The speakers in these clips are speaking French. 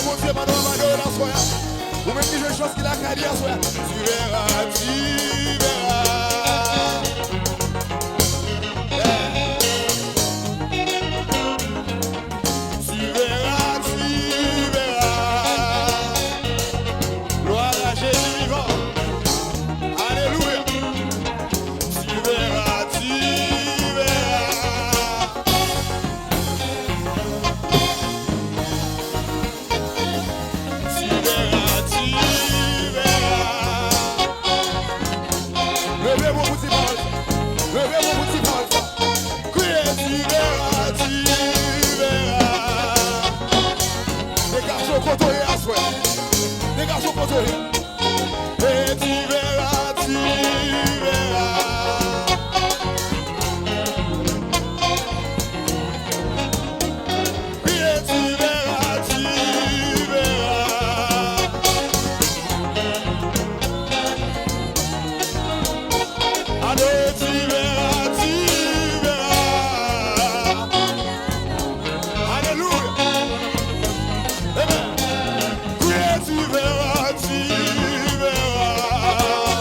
mon Dieu, madame, madame, la soya. Ou même qui je chose qu'il a qu'à dire, soya. Tu verras, tu verras. Tu verras, tu verras. Gloire à Jésus vivant. Alléluia. Tu verras, tu verras. Tu verras, tu verras. Levez vos petits paroles. Levez vos petits paroles. Criez, tu verras, tu verras. Des garçons côtoyés à souhait. Des garçons côtoyés. Et tu verras, tu verras. Criez, tu verras, tu verras. Allez, tu verras, tu verras. Alléluia. Amen. Criez, tu verras, tu verras.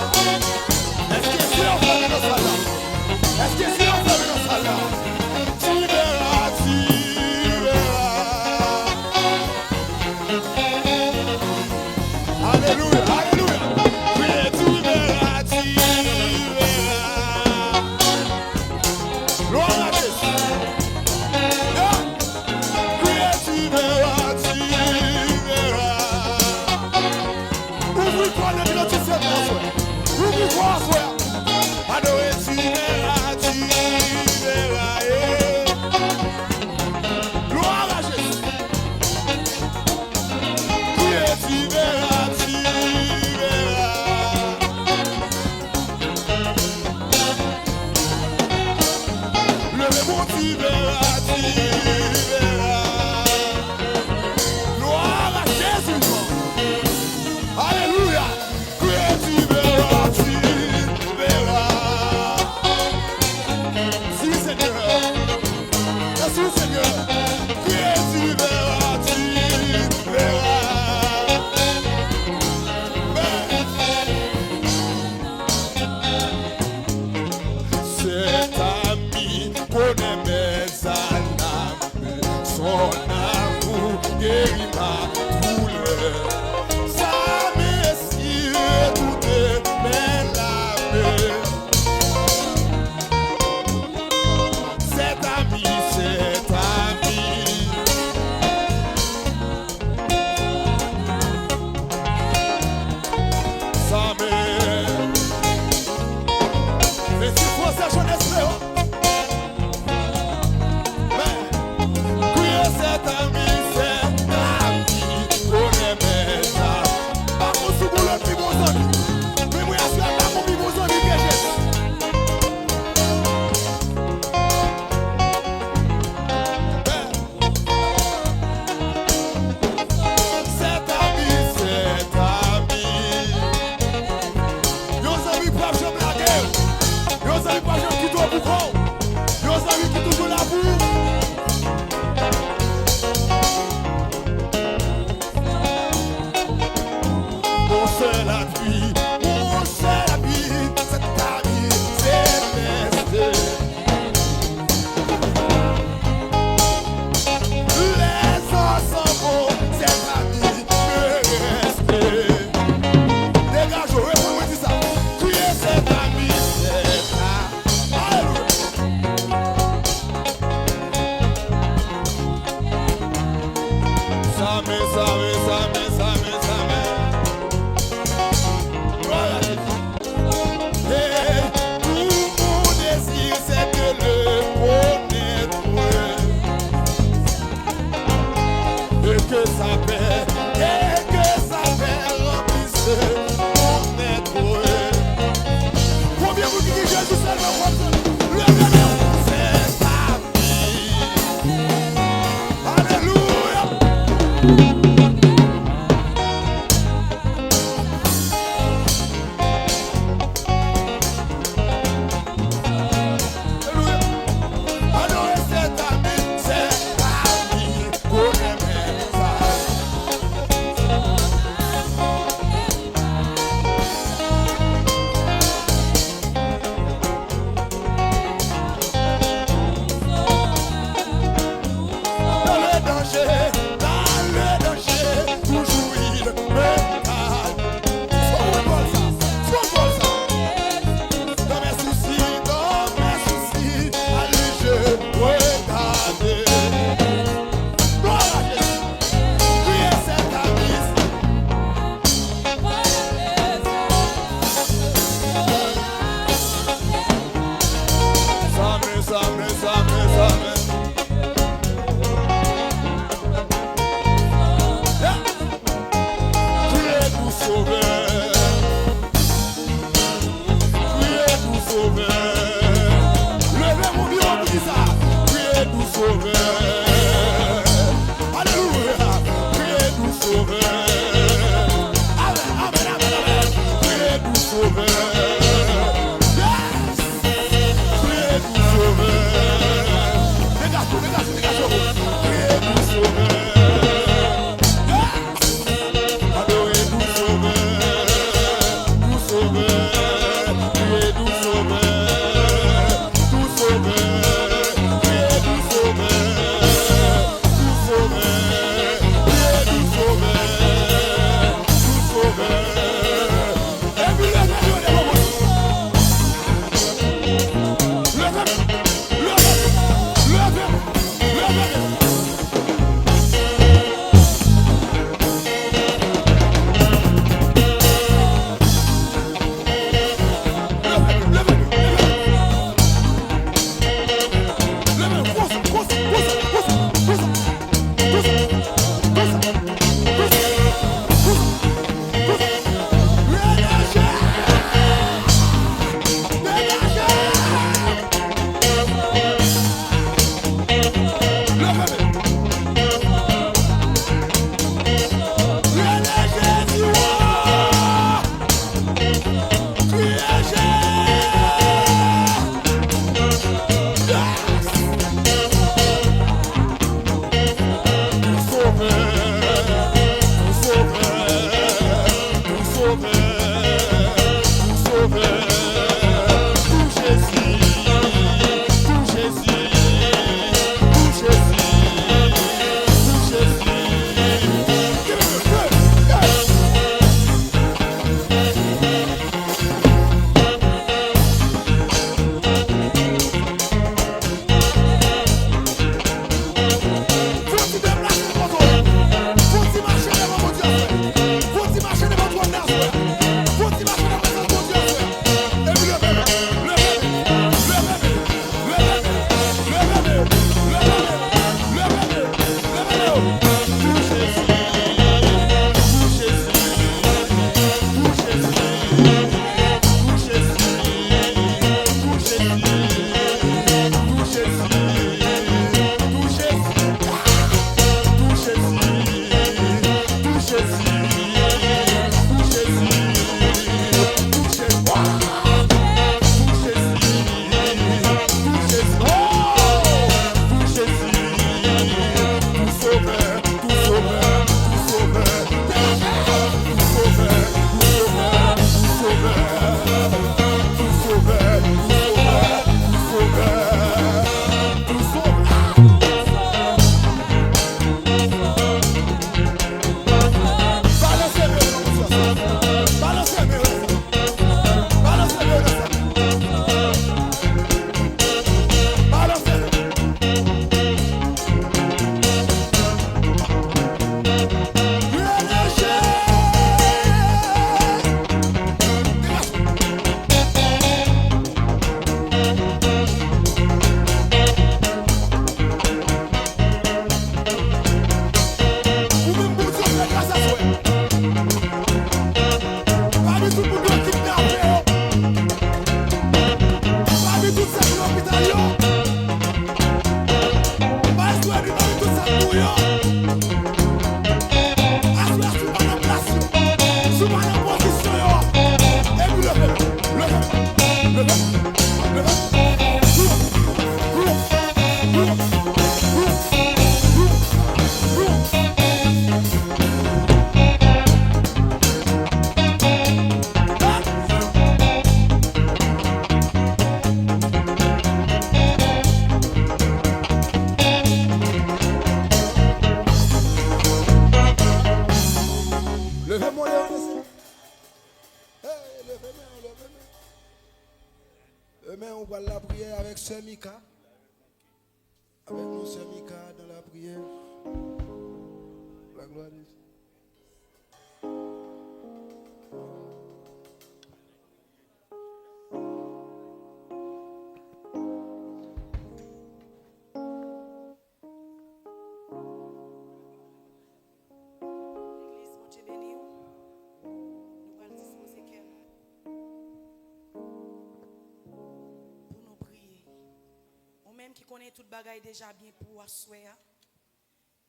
qui connaît toute bagaille déjà bien pour assoyer.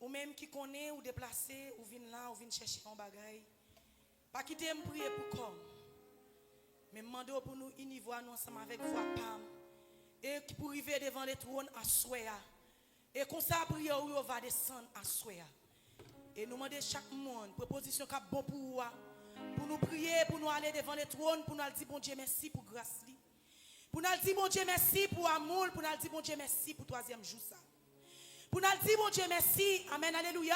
Ou même qui connaît ou déplacé ou vient là ou vient chercher un bagaille. Pas quitter me prier pour comme. Mais demander pour nous univoire nous ensemble avec voix pam. Et pour arriver devant les trônes assoyer. Et comme ça prière on va descendre assoyer. Et nous demander chaque monde proposition qui bon pour nous prier, pour nous aller devant les trônes, pour nous dire bon Dieu merci pour grâce. Pour nous dire bon Dieu merci pour amour, pour nous dire bon Dieu merci pour troisième jour ça. Pour nous dire bon Dieu merci, amen, alléluia.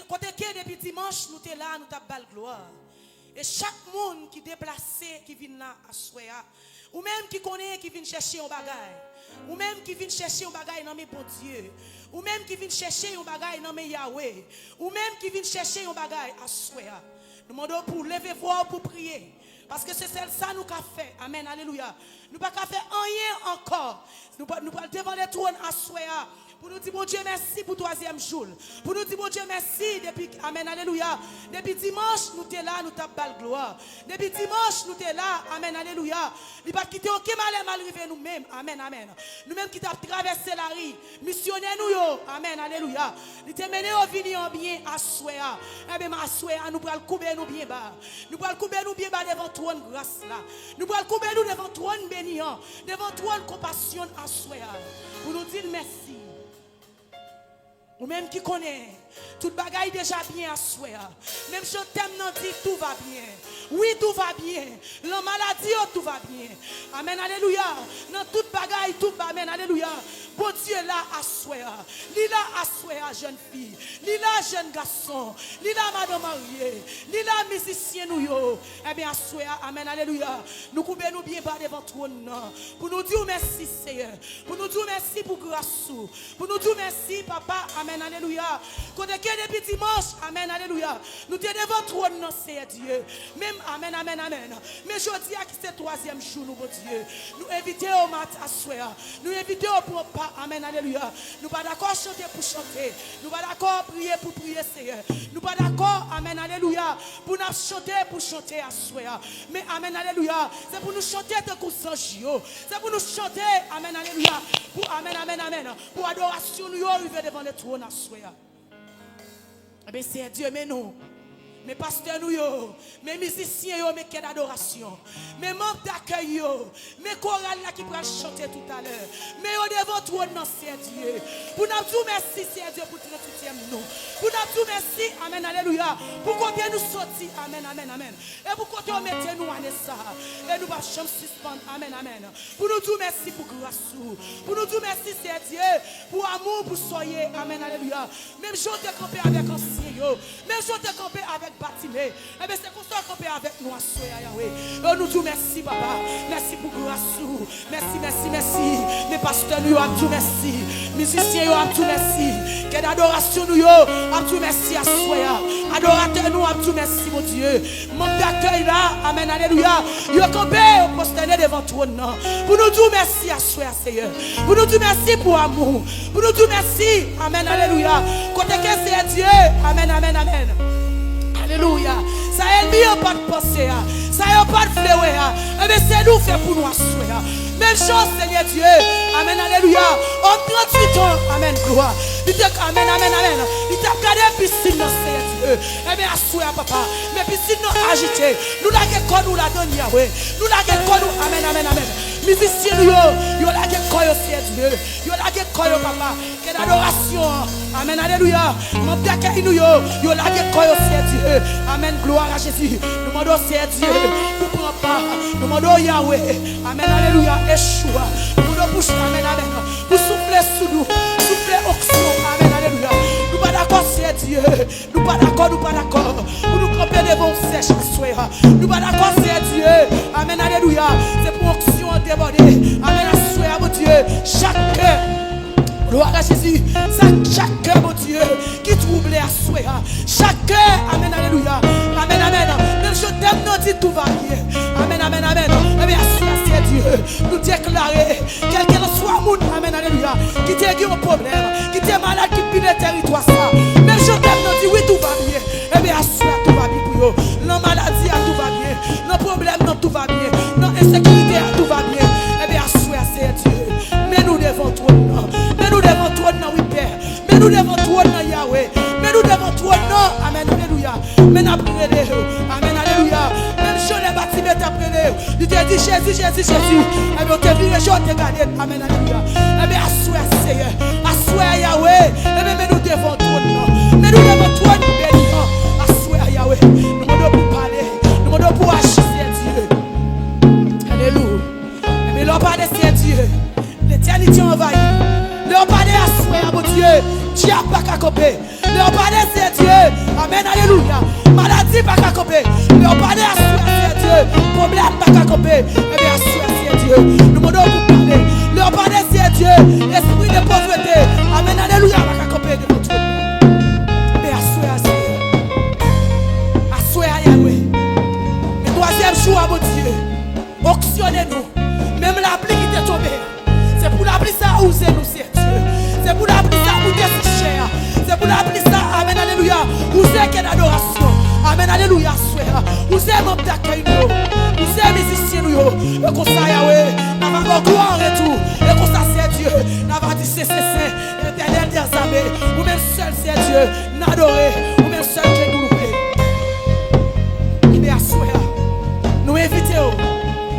Quand depuis dimanche, nous sommes là, nous avons belle gloire. Et chaque monde qui est déplacé, qui vient là à Soya, ou même qui connaît, qui vient chercher un bagage, ou même qui vient chercher un bagage dans mes bon Dieu, ou même qui vient chercher un bagage dans mes Yahweh, ou même qui vient chercher un bagage à Soya. Nous demandons pour lever voix pour prier. Parce que c'est ça nous qu'a fait. Amen, alléluia. Nous pas qu'à faire rien encore. Nous pas devant les trônes à Soya. Pour nous dire, bon Dieu, merci pour le troisième jour. Pour nous dire, bon Dieu, merci depuis, amen, alléluia. Depuis dimanche, nous sommes là, nous avons belle gloire. Depuis dimanche, nous sommes là, amen, alléluia. Il ne pas quitter aucun mal arrivé nous-mêmes, amen, amen. Nous-mêmes qui avons traversé la rue, missionnaires nous, amen, alléluia. Nous te mené au venir bien à Soya. Eh bien, à Soya, nous pourrons couper nous bien bas. Nous pourrons couper nous bien bas devant trône grâce là. Nous pourrons couper nous devant trône bénissant, devant trône compassion à Soya. Pour nous dire merci. Ou même qui connaît, toute bagaille déjà bien à souhait. Même je t'aime, non dit tout va bien. Oui, tout va bien. La maladie, tout va bien. Amen, alléluia. Dans toute bagaille, tout va bien. Alléluia. Bon Dieu là à souhait. Lila à souhait, jeune fille. Lila, jeune garçon. Lila, madame mariée. Lila, musicien nous yo. Eh bien, à souhait. Amen, alléluia. Nous coupons nous bien bas devant trône. Pour nous dire merci, Seigneur. Pour nous dire merci pour grâce. Pour nous dire merci, papa. Amen, alléluia. Quand depuis dimanche, amen, alléluia. Nous sommes devant trône, Seigneur Dieu. Même, amen, amen, amen. Mais je dis à qui c'est le troisième jour, nous, bon Dieu. Nous invitons au mat à soir. Nous invitons au pas, amen, alléluia. Nous pas d'accord chanter pour chanter. Nous pas d'accord prier pour prier, Seigneur. Nous pas d'accord, amen, alléluia. Pour nous chanter pour chanter à soir. Mais, amen, alléluia. C'est pour nous chanter de Kousangio. C'est pour nous chanter, amen, alléluia. Pour, amen, amen, amen. Pour adoration, nous arriver devant le trône à soir. Eh bien, c'est Dieu, mais nous, mes pasteurs, nous, mes musiciens, mes quais d'adoration, mes membres d'accueil, mes chorales qui pourraient chanter tout à l'heure, mais devant toi, non, c'est Dieu. Pour nous dire merci, c'est Dieu, pour notre soutien, nous. Pour nous dire merci, amen, alléluia. Pour combien nous sortis, amen, amen, amen. Et pour combien nous mettons nous en ça, et nous ne pouvons pas suspendre, amen, amen. Pour nous dire merci pour grâce, pour nous dire merci, c'est Dieu, pour amour, pour soyer, amen, alléluia. Même je te campé avec ancien, même je te campé avec bâtimé. Eh bien, c'est comme ça qu'on peut avec nous à soya Yahweh. Et nous disons merci, papa. Merci pour grâce. Merci, merci, merci. Mes pasteurs, nous avons tout merci. Musiciens, nous avons tout merci. Quelle adoration, nous avons tout merci à soya. Adorateurs, nous avons tout merci, mon Dieu. Mon d'accueil là, amen, alléluia. Nous avons campé au posterné devant toi. Pour nous dire merci à soya, Seigneur. Pour nous dire merci pour amour. Pour nous dire merci, amen, alléluia. Côté que c'est Dieu, amen, amen, amen. Alléluia. Ça est bien pas de penser. Ça est pas de fleurer. Mais c'est nous fait pour nous assurer. Même chose, Seigneur Dieu. Amen, alléluia. En 38 ans, amen, gloire. Amen, amen, amen. Il t'a regardé piscine, Seigneur Dieu. Eh bien, assurer, papa. Mais piscine, non, agité. Nous l'avons connu, nous l'avons Yahweh. Nous l'avons connu, amen, amen, amen. Musiciens, yo l'avons connu, Seigneur Dieu. Yo l'avons connu, papa. Quelle adoration. Amen, alléluia. Mon d'accueil, nous, yo l'avons connu, Seigneur Dieu. Amen, gloire à Jésus. Nous demandons, Seigneur Dieu, pour prendre part. Nous demandons, Yahweh. Amen, alléluia. Yeshua. Pour nos bouches, amen, amen. Pour souffler sous nous. Souffler oxygen, amen, alléluia. Nous pas d'accord, Seigneur Dieu. Nous pas d'accord, nous pas d'accord. Pour nous camper devant sèche, nous pas d'accord, Seigneur Dieu. Amen, alléluia. C'est pour oxygen déborder. Amen, assoir, mon Dieu. Chaque cœur. Gloire à Jésus. Chaque cœur, mon Dieu, qui trouble à souhait. Chaque cœur, amen, alléluia. Amen, amen. Même je t'aime, non, dit tout va bien. Amen, amen, amen. Eh bien, c'est Dieu. Nous déclarer, quel qu'en soit monde, amen, alléluia, qui t'a eu un problème, qui t'est malade, qui pile le territoire, ça. Même je t'aime, non, dit oui, tout va bien. Eh bien, tout va bien pour eux. La maladie, tout va bien. Le problème, non, tout va bien. L'insécurité, tout va bien. Eh bien, c'est Dieu. Mais nous devons tout. a prié. Amen, alléluia. Même si on est bâti, mais t'as prié. Il te dit Jésus. Et bien, on te vire, je te garde. Amen, alléluia. Et bien, assois, Seigneur. Assois, Yahweh. Et bien, nous devons tourner. Mais nous devons tourner pour bénir. Assois, Yahweh. Nous devons pour parler. Nous devons pour agir, Dieu. Alléluia. Et bien, l'on parle de Dieu. L'éternité envahit. L'on parle de assois, mon Dieu. Dieu n'a pas qu'à couper. L'on parle de Dieu. Amen, alléluia. Maladie pas qu'à couper. L'on parle de assois, Dieu. Problème pas qu'à couper. Eh bien, assois, Dieu. Nous devons pour parler. L'on parle de Dieu. Esprit de pauvreté. Amen, alléluia. Pas qu'à couper de notre. Mais assois, Yahweh. Le troisième jour, mon Dieu. Auctionnez-nous. Même la pluie qui t'est tombée. C'est pour la pluie ça où c'est nous, c'est Dieu. C'est pour la pluie ça où t'es si cher. C'est pour la pluie ça, amen, alléluia. Où c'est qu'il y a d'adoration. Amen, alléluia, soeur. Où c'est mon d'accueil, nous. Où c'est musicien, nous. Et comme ça, Yahweh, n'a pas gloire en retour. Et comme ça, c'est Dieu. N'a pas dit c'est l'éternel des armées. Ou même seul, c'est Dieu. N'adorer. Ou même seul, qui nous louer. Il est à soeur. Nous invitons.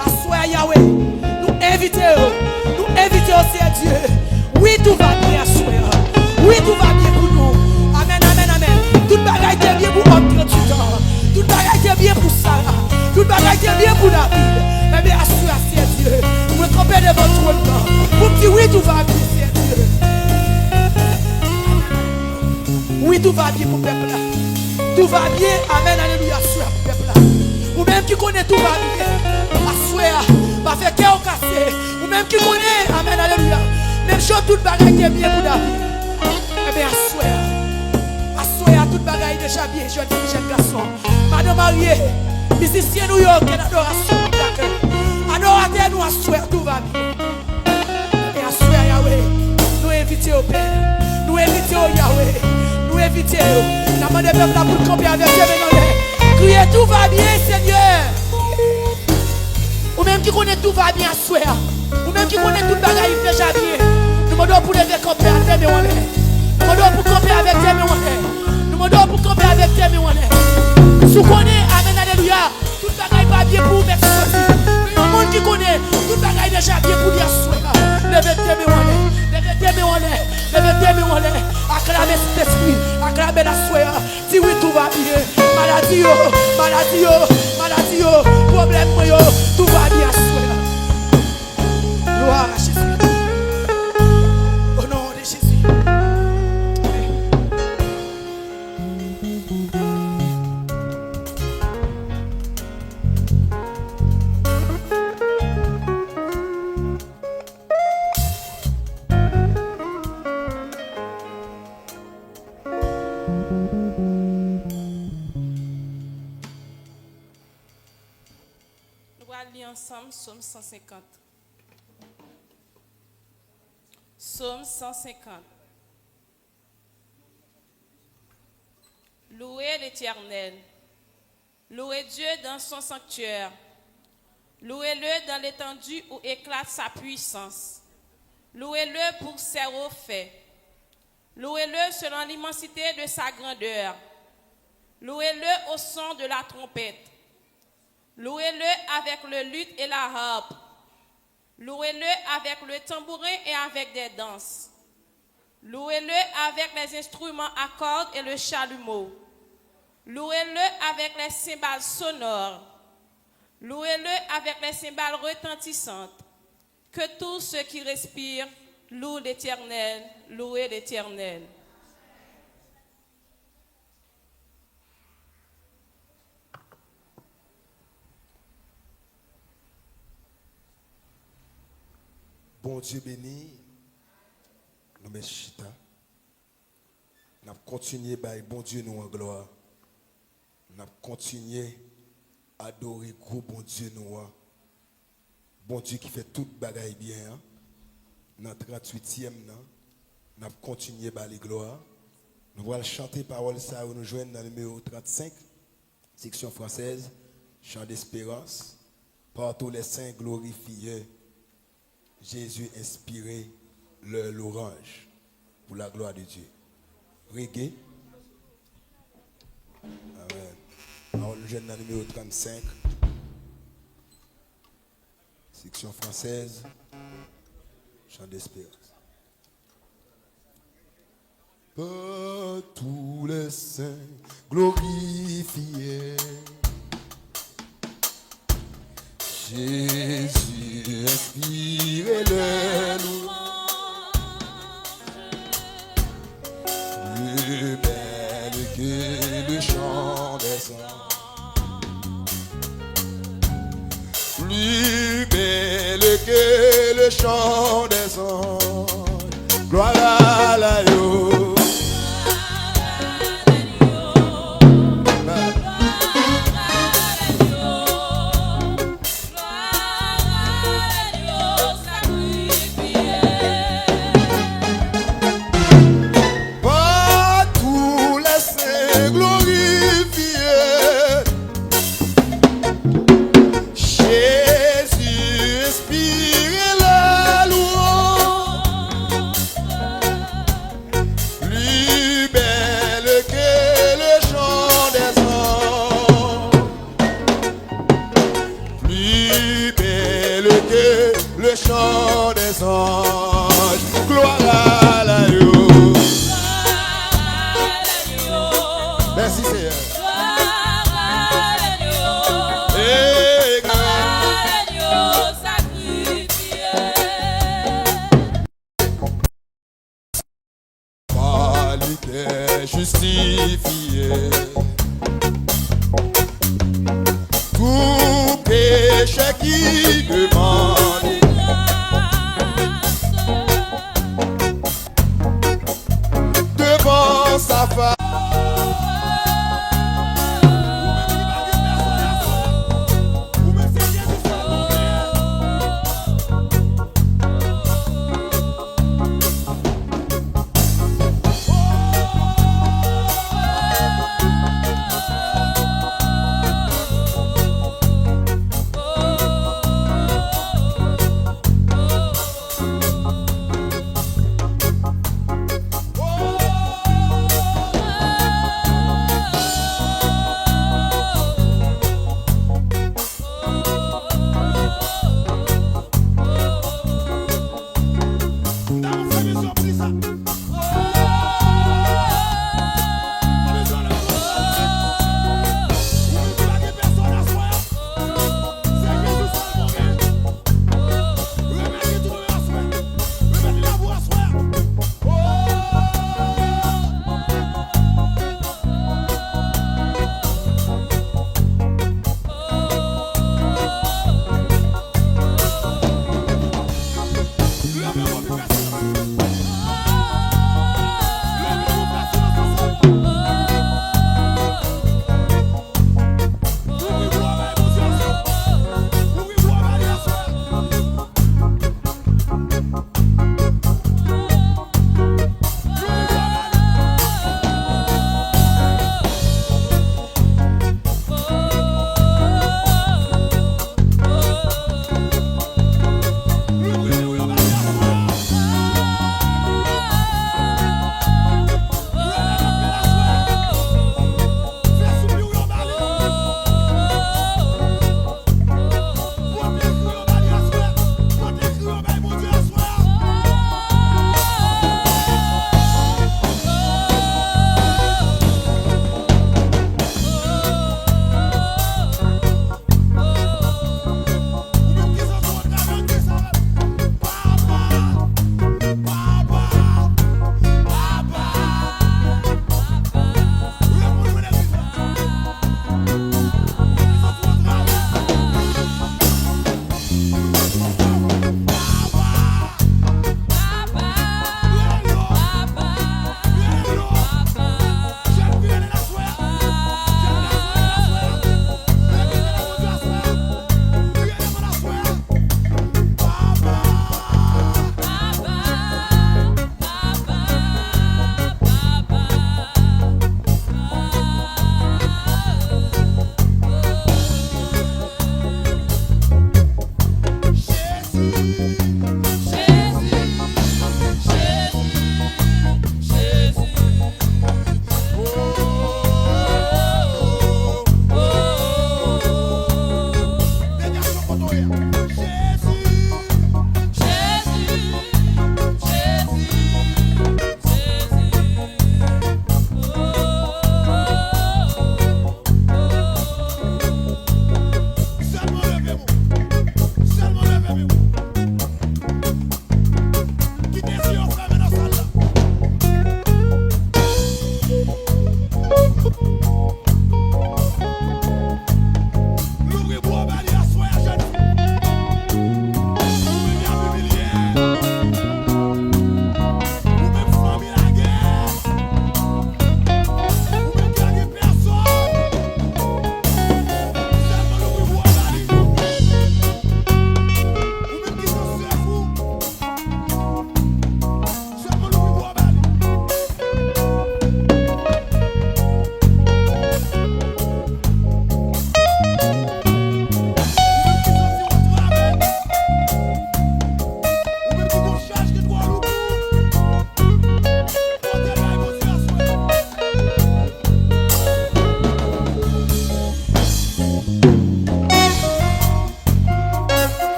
À soeur, Yahweh. Nous invitons. Nous invitons, c'est Dieu. Oui, tout va bien, soeur. Oui, tout va bien pour nous. Amen, amen, amen. Toute bagaille est bien pour homme 38 ans. Toute bagaille est bien pour Sarah. Toute bagaille est bien pour David. Mais bien, assure, c'est Dieu. Vous me trompez de votre trône. Vous me dites, oui, tout va bien, c'est Dieu. Oui, tout va bien pour le peuple. Tout va bien, amen, alléluia, assure pour le peuple. Ou même qui connaît tout va bien. Assure, va faire cœur cassé. Ou même qui connaît, amen, alléluia. Même chose, toute bagaille est bien pour David. Eh bien, assoya, toute bagaille déjà bien, jeune garçon. Madame mariée, musicien New York, et l'adoration. Adorateur, nous assoya, tout va bien. Et assoya, Yahweh, nous invitons au Père, nous invitons au Yahweh, nous invitons. Nous demandons au peuple pour camper avec Dieu maintenant. Criez, tout va bien, Seigneur. Ou même qui connaît tout va bien, assoya. Ou même qui connaît toute bagaille déjà bien. Nous demandons pour les camper avec Dieu maintenant. Nous demandons pour camper avec Dieu maintenant. Nous demandons pour camper avec Dieu maintenant. Si vous connaissez, amen, alléluia, toute bagaille va bien pour vous mettre sorti. Mais le monde qui connaît, toute bagaille déjà bien pour dire soir. Levez Dieu maintenant. Levez Dieu maintenant. Levez Dieu maintenant. Acclamez cet esprit. Acclamez la soeur. Si oui, tout va bien. Maladie, problème, tout va bien, soeur. Gloire à Jésus. Au nom de Jésus. Nous allons lire ensemble Psaume 150. Psaume 150. Louez l'Éternel. Louez Dieu dans son sanctuaire. Louez-le dans l'étendue où éclate sa puissance. Louez-le pour ses hauts faits. Louez-le selon l'immensité de sa grandeur. Louez-le au son de la trompette. Louez-le avec le luth et la harpe. Louez-le avec le tambourin et avec des danses. Louez-le avec les instruments à cordes et le chalumeau. Louez-le avec les cymbales sonores. Louez-le avec les cymbales retentissantes. Que tous ceux qui respirent louent l'Éternel. Louez l'Éternel. Bon Dieu béni, nous mettons chita. Nous continuons à bon Dieu nous en gloire. Nous continuons à adorer gros bon Dieu nous. Bon Dieu qui fait toute bagaille bien. Dans le 38e, nous continuons à les gloire. Nous allons chanter parole ça où nous joignons dans le numéro 35, section française, chant d'espérance. Par tous les saints glorifiés. Jésus inspiré le louange pour la gloire de Dieu. Reggae. Amen. Alors, nous jeune dans le numéro 35. Section française. Chant d'espérance. Par tous les saints glorifiés, Jésus inspire le louange, plus belle que le chant des anges, plus belle que le chant des anges, gloire à la yo. Le chant des anges, gloire à l'agneau. Merci Seigneur. Gloire à l'agneau. Et Gloire à l'agneau sacrifié. par lui t'es justifié. Tout péché qui demande